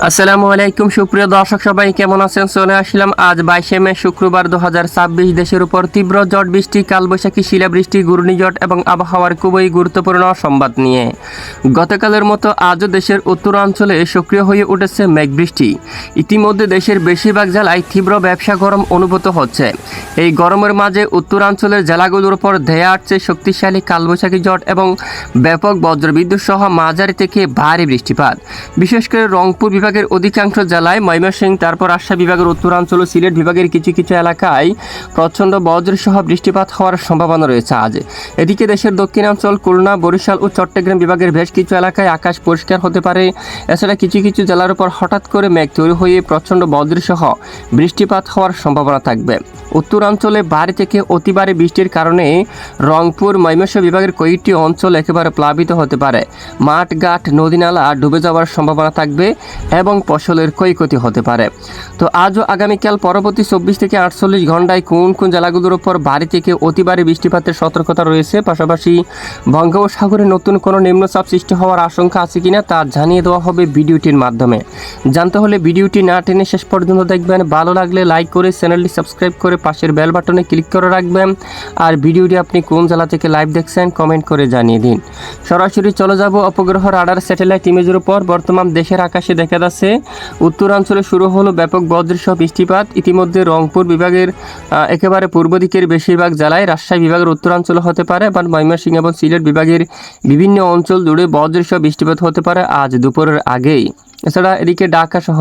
আসসালামু আলাইকুম সুপ্রিয় দর্শক সবাই কেমন আছেন? চলে আসলাম আজ 22শে মে শুক্রবার 2026 দেশের উপর তীব্র ঝড় বৃষ্টি, কালবৈশাখী, শিলাবৃষ্টি, ঘূর্ণিঝড় এবং আবহাওয়ার খুবই গুরুত্বপূর্ণ সংবাদ নিয়ে। গতকালের মতো আজও দেশের উত্তরাঞ্চলে সক্রিয় হয়ে উঠেছে মেঘবৃষ্টি। ইতিমধ্যে দেশের বেশিরভাগ জেলায় তীব্র ব্যবসা গরম অনুভূত হচ্ছে। এই গরমের মাঝে উত্তরাঞ্চলের জেলাগুলোর উপর ধেয়ে আসছে শক্তিশালী কালবৈশাখী ঝড় এবং ব্যাপক বজ্রবিদ্যুৎ সহ মাঝারি থেকে ভারী বৃষ্টিপাত। বিশেষ করে রংপুর বিভাগের অধিকাংশ জেলায়, ময়মনসিংহ, তারপর রাজশাহী বিভাগের উত্তরাঞ্চল ও সিলেট বিভাগের কিছু কিছু এলাকায় প্রচণ্ড বজ্রসহ বৃষ্টিপাত হওয়ার সম্ভাবনা রয়েছে আজ। এদিকে দেশের দক্ষিণাঞ্চল, খুলনা, বরিশাল ও চট্টগ্রাম বিভাগের বেশ কিছু এলাকায় আকাশ পরিষ্কার হতে পারে। এছাড়া কিছু কিছু জেলার উপর হঠাৎ করে মেঘ তৈরি হয়ে প্রচণ্ড বজ্রসহ বৃষ্টিপাত হওয়ার সম্ভাবনা থাকবে। উত্তরাঞ্চলে ভারী থেকে অতি ভারী বৃষ্টির কারণে রংপুর, ময়মনসিংহ বিভাগের কয়েকটি অঞ্চল একেবারে প্লাবিত হতে পারে। মাঠঘাট, নদী-নালা ডুবে যাওয়ার সম্ভাবনা থাকবে এবং ফসলের ক্ষয়ক্ষতি হতে পারে। তো আজও আগামীকাল পরবর্তী 24 থেকে 48 ঘন্টায় কোন কোন জেলাগুলোর উপর ভারী থেকে অতি ভারী বৃষ্টিপাতের সতর্কতা রয়েছে, পাশাপাশি বঙ্গোপসাগরে নতুন কোনো নিম্নচাপ সৃষ্টি হওয়ার আশঙ্কা আছে কিনা তা জানিয়ে দেওয়া হবে ভিডিওটির মাধ্যমে। জানতে হলে ভিডিওটি না টেনে শেষ পর্যন্ত দেখবেন। ভালো লাগলে লাইক করে চ্যানেলটি সাবস্ক্রাইব করে পাশের বেল বাটনে ক্লিক করে রাখবেন। আর ভিডিওটি আপনি কোন জেলা থেকে লাইভ দেখছেন কমেন্ট করে জানিয়ে দিন। সরাসরি চলে যাব উপগ্রহ রাডার স্যাটেলাইট ইমেজের উপর। বর্তমান দেশের আকাশে দেখা যাচ্ছে উত্তরাঞ্চলে শুরু হলো ব্যাপক বজ্রসহ বৃষ্টিপাত। ইতিমধ্যে রংপুর বিভাগের একেবারে পূর্ব দিকের বেশিরভাগ জেলায়, রাজশাহী বিভাগের উত্তরাঞ্চলে হতে পারে, বা ময়মনসিংহ এবং সিলেট বিভাগের বিভিন্ন অঞ্চল জুড়ে বজ্রসহ বৃষ্টিপাত হতে পারে আজ দুপুরের আগেই। এছাড়া এদিকে ঢাকা সহ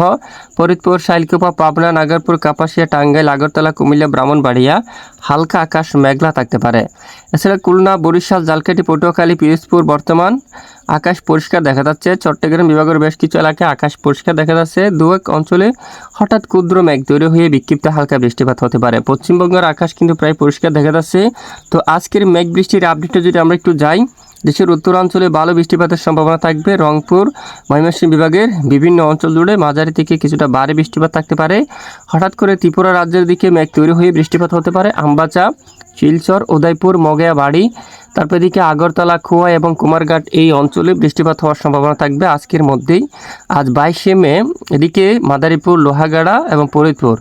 ফরিদপুর, শাইলকুপা, পাবনা, নাগরপুর, কাপাসিয়া, টাঙ্গাইল, আগরতলা, কুমিল্লা, ব্রাহ্মণবাড়িয়া হালকা আকাশ মেঘলা থাকতে পারে। এছাড়া খুলনা, বরিশাল, ঝালকাঠি, পটুয়াখালী, পিরোজপুর বর্তমান আকাশ পরিষ্কার দেখা যাচ্ছে। চট্টগ্রাম বিভাগের বেশ কিছু এলাকায় আকাশ পরিষ্কার দেখা যাচ্ছে। দু এক অঞ্চলে হঠাৎ ক্ষুদ্র মেঘ তৈরি হয়ে বিক্ষিপ্ত হালকা বৃষ্টিপাত হতে পারে। পশ্চিমবঙ্গের আকাশ কিন্তু প্রায় পরিষ্কার দেখা যাচ্ছে। তো আজকের মেঘ বৃষ্টির আপডেটে যদি আমরা একটু যাই, দেশের উত্তরাঞ্চলে ভালো বৃষ্টিপাতের সম্ভাবনা থাকবে। রংপুর, ময়মনসিংহ বিভাগের বিভিন্ন অঞ্চল জুড়ে মাঝারি থেকে কিছুটা ভারী বৃষ্টিপাত থাকতে পারে। হঠাৎ করে ত্রিপুরা রাজ্যের দিকে মেঘ তৈরি হয়ে বৃষ্টিপাত হতে পারে। আমবাচা, শিলচর, উদয়পুর, মগেয়াবাড়ি, তারপর এদিকে আগরতলা, খোয়া এবং কুমারঘাট এই অঞ্চলে বৃষ্টিপাত হওয়ার সম্ভাবনা থাকবে আজকের মধ্যেই। আজ 22শে মে এদিকে মাদারীপুর, লোহাগাড়া এবং ফরিদপুর,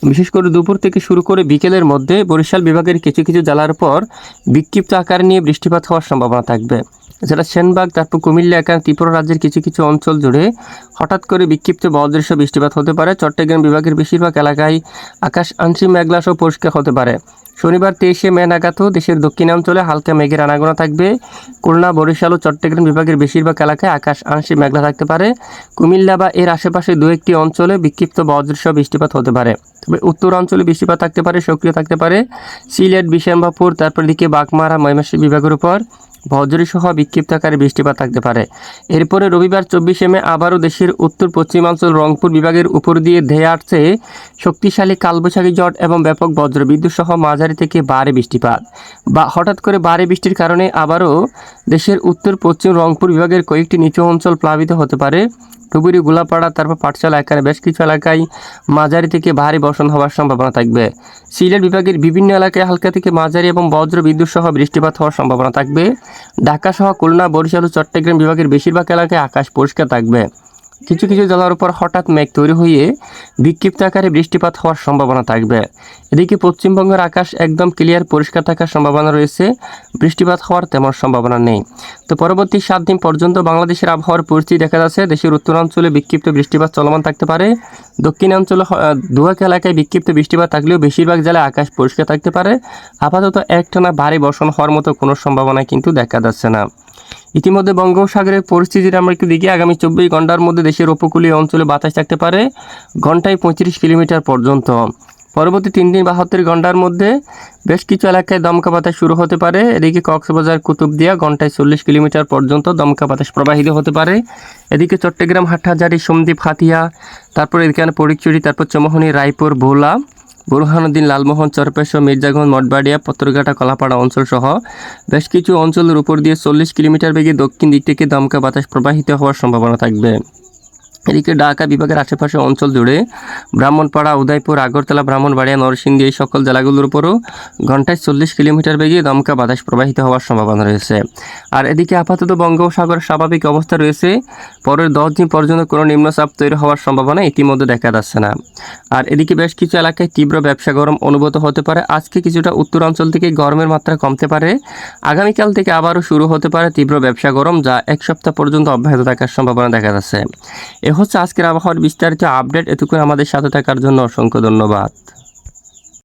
বিশেষ করে দুপুর থেকে শুরু করে বিকেলের মধ্যে বরিশাল বিভাগের কিছু কিছু জেলার উপর বিক্ষিপ্ত আকার নিয়ে বৃষ্টিপাত হওয়ার সম্ভাবনা থাকবে। এছাড়া সেনবাগ, তারপর কুমিল্লা, এখানে ত্রিপুরা রাজ্যের কিছু কিছু অঞ্চল জুড়ে হঠাৎ করে বিক্ষিপ্ত বজ্রসহ বৃষ্টিপাত হতে পারে। চট্টগ্রাম বিভাগের বেশিরভাগ এলাকায় আকাশ আংশিক মেঘলা সহ পরিষ্কার হতে পারে। শনিবার 23শে মে নাগাদও দেশের দক্ষিণাঞ্চলে হালকা মেঘের আনাগোনা থাকবে। খুলনা, বরিশাল ও চট্টগ্রাম বিভাগের বেশিরভাগ এলাকায় আকাশ আংশিক মেঘলা থাকতে পারে। কুমিল্লা বা এর আশেপাশে দু একটি অঞ্চলে বিক্ষিপ্ত বজ্রসহ বৃষ্টিপাত হতে পারে। তবে উত্তরাঞ্চলে বৃষ্টিপাত থাকতে পারে, সক্রিয় থাকতে পারে সিলেট, বিশাম্বাপুর, তারপর দিকে বাগমারা, ময়মনসিংহ বিভাগের উপর বজ্রসহ বিক্ষিপ্ত আকারে বৃষ্টিপাত থাকতে পারে। এরপরে রবিবার 24শে মে আবারও দেশের উত্তর পশ্চিমাঞ্চল রংপুর বিভাগের উপর দিয়ে ধেয়ে আসছে শক্তিশালী কালবৈশাখী ঝড় এবং ব্যাপক বজ্রবিদ্যুৎ সহ মাঝারি থেকে ভারী বৃষ্টিপাত। বা হঠাৎ করে ভারী বৃষ্টির কারণে আবারও দেশের উত্তর পশ্চিম রংপুর বিভাগের কয়েকটি নিচু অঞ্চল প্লাবিত হতে পারে। ধুবুরি, গোলাপাড়া, তারপর পাঠশালা, এখানে বেশ কিছু এলাকায় মাঝারি থেকে ভারী বর্ষণ হওয়ার সম্ভাবনা থাকবে। সিলেট বিভাগের বিভিন্ন এলাকায় হালকা থেকে মাঝারি এবং বজ্র বিদ্যুৎ সহ বৃষ্টিপাত হওয়ার সম্ভাবনা থাকবে। ঢাকা সহ খুলনা, বরিশাল ও চট্টগ্রাম বিভাগের বেশিরভাগ এলাকায় আকাশ পরিষ্কার থাকবে। কিছু কিছু জেলার উপর হঠাৎ মেঘ তৈরি হয়ে বিক্ষিপ্ত আকারে বৃষ্টিপাত হওয়ার সম্ভাবনা থাকবে। এদিকে পশ্চিমবঙ্গের আকাশ একদম ক্লিয়ার পরিষ্কার থাকার সম্ভাবনা রয়েছে, বৃষ্টিপাত হওয়ার তেমন সম্ভাবনা নেই। তো পরবর্তী 7 দিন পর্যন্ত বাংলাদেশের আবহাওয়ার পরিস্থিতি দেখা যাচ্ছে দেশের উত্তরাঞ্চলে বিক্ষিপ্ত বৃষ্টিপাত চলমান থাকতে পারে। দক্ষিণাঞ্চলে দুয়াক এলাকায় বিক্ষিপ্ত বৃষ্টিপাত থাকলেও বেশিরভাগ জেলায় আকাশ পরিষ্কার থাকতে পারে। আপাতত একটানা ভারী বর্ষণ হওয়ার মতো কোনো সম্ভাবনা কিন্তু দেখা যাচ্ছে না। ইতিমধ্যে বঙ্গোপসাগরের পরিস্থিতির আমরা একটু দেখি। আগামী 24 ঘন্টার মধ্যে দেশের উপকূলীয় অঞ্চলে বাতাস থাকতে পারে ঘন্টায় 35 কিলোমিটার পর্যন্ত। পরবর্তী 3 দিন 72 ঘন্টার মধ্যে বেশ কিছু এলাকায় দমকা বাতাস শুরু হতে পারে। এদিকে কক্সবাজার, কুতুবদিয়া ঘন্টায় 40 কিলোমিটার পর্যন্ত দমকা বাতাস প্রবাহিত হতে পারে। এদিকে চট্টগ্রাম, হাটহাজারী, সন্দ্বীপ, হাতিয়া, তারপর এখানে ফটিকছড়ি, তারপর চৌমুহনী, রায়পুর, ভোলা, বুরহানুদ্দিন, লালমোহন, চরপেশা, মির্জাগঞ্জ, মঠবাড়িয়া, পত্রঘাটা, কলাপাড়া অঞ্চল সহ বেশ কিছু অঞ্চলের উপর দিয়ে 40 কিলোমিটার বেগে দক্ষিণ দিক থেকে দমকা বাতাস প্রবাহিত হওয়ার সম্ভাবনা থাকবে। এদিকে ঢাকা বিভাগের আশেপাশে অঞ্চল জুড়ে ব্রাহ্মণপাড়া, উদয়পুর, আগরতলা, ব্রাহ্মণবাড়িয়া, নরসিংদী এই সকল জেলাগুলোর উপরও ঘন্টায় 40 কিলোমিটার বেগে দমকা বাতাস প্রবাহিত হওয়ার সম্ভাবনা রয়েছে। আর এদিকে আপাতত বঙ্গোপসাগরের স্বাভাবিক অবস্থা রয়েছে। পরের 10 দিন পর্যন্ত কোনো নিম্নচাপ তৈরি হওয়ার সম্ভাবনা ইতিমধ্যে দেখা যাচ্ছে না। আর এদিকে বেশ কিছু এলাকায় তীব্র ব্যবসা গরম অনুভূত হতে পারে। আজকে কিছুটা উত্তরাঞ্চল থেকে গরমের মাত্রা কমতে পারে। আগামীকাল থেকে আবারও শুরু হতে পারে তীব্র ব্যবসা গরম, যা এক সপ্তাহ পর্যন্ত অব্যাহত থাকার সম্ভাবনা দেখা যাচ্ছে। এ হচ্ছে আজকের আবহাওয়ার বিস্তারিত আপডেট। এতক্ষণ আমাদের সাথে থাকার জন্য অসংখ্য ধন্যবাদ।